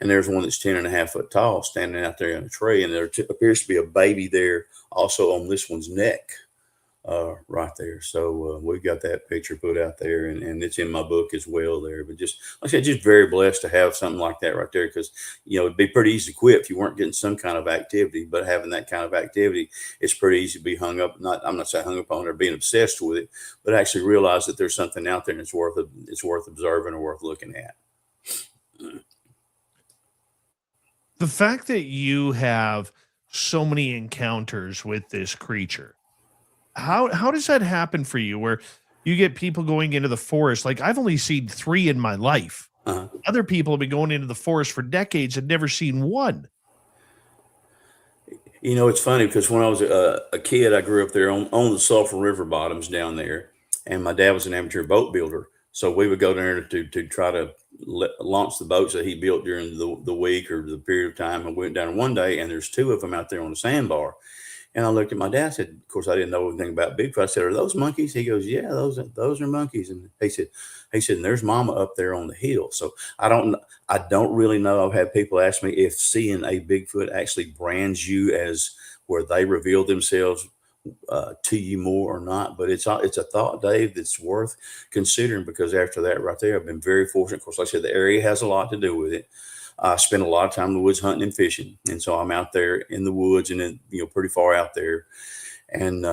and there's one that's 10.5 foot tall standing out there in a tree, and there appears to be a baby there also on this one's neck. Right there. So we've got that picture put out there, and it's in my book as well there. But just like I said, just very blessed to have something like that right there, because it'd be pretty easy to quit if you weren't getting some kind of activity. But having that kind of activity, it's pretty easy to be hung up. I'm not saying hung up on it or being obsessed with it, but actually realize that there's something out there and it's worth observing or worth looking at. The fact that you have so many encounters with this creature, how does that happen for you, where you get people going into the forest? Like, I've only seen 3 in my life. Other people have been going into the forest for decades and never seen one. It's funny because when I was a kid, I grew up there on the Sulphur River bottoms down there, and my dad was an amateur boat builder. So we would go down there to try to launch the boats that he built during the week or the period of time. And we went down one day, and there's 2 of them out there on the sandbar. And I looked at my dad and said, of course, I didn't know anything about Bigfoot. I said, "Are those monkeys?" He goes, "Yeah, those are monkeys." And he said, and there's Mama up there on the hill. So I don't really know. I've had people ask me if seeing a Bigfoot actually brands you as where they reveal themselves to you more or not. But it's a thought, Dave, that's worth considering, because after that right there, I've been very fortunate. Of course, like I said, the area has a lot to do with it. I spend a lot of time in the woods hunting and fishing. And so I'm out there in the woods and then, pretty far out there. And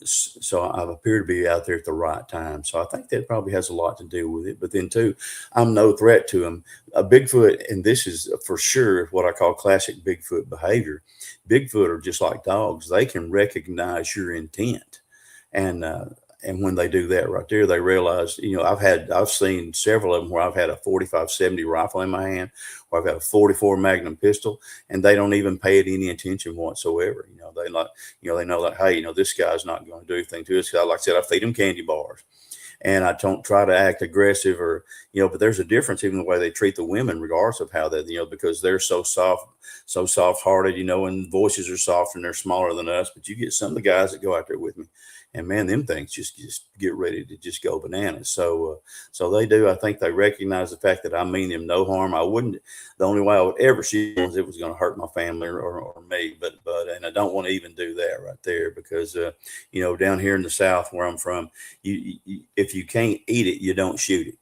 so I appear to be out there at the right time. So I think that probably has a lot to do with it. But then too, I'm no threat to them. A Bigfoot, and this is for sure what I call classic Bigfoot behavior. Bigfoot are just like dogs. They can recognize your intent. And when they do that right there, they realize, I've seen several of them where I've had a 45-70 rifle in my hand, or I've got a 44 Magnum pistol, and they don't even pay it any attention whatsoever. They know that, hey, this guy's not going to do anything to us. Like I said, I feed them candy bars, and I don't try to act aggressive or, but there's a difference even the way they treat the women, regardless of how they, because they're so soft-hearted, and voices are soft and they're smaller than us. But you get some of the guys that go out there with me, and man, them things just get ready to just go bananas. So they do. I think they recognize the fact that I mean them no harm. The only way I would ever shoot them is if it was going to hurt my family or me. But and I don't want to even do that right there, because down here in the South where I'm from, if you can't eat it, you don't shoot it.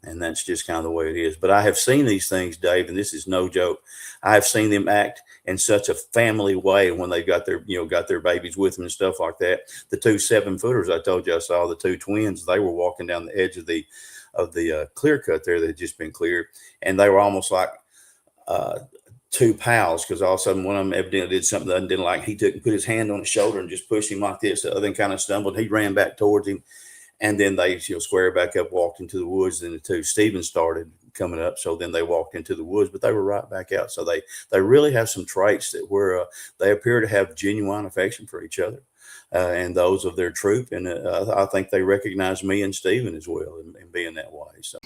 And that's just kind of the way it is. But I have seen these things, Dave, and this is no joke. I have seen them act in such a family way when they got their babies with them and stuff like that. The 2 7-footers I told you I saw, the 2 twins, they were walking down the edge of the clear cut there that had just been cleared, and they were almost like 2 pals, because all of a sudden one of them evidently did something that I didn't like. He took and put his hand on his shoulder and just pushed him like this. The other one kind of stumbled. He ran back towards him, and then they square back up, walked into the woods. And the 2 Stevens started coming up, so then they walked into the woods, but they were right back out. So they really have some traits that where they appear to have genuine affection for each other. And those of their troop. And I think they recognize me and Steven as well in being that way. So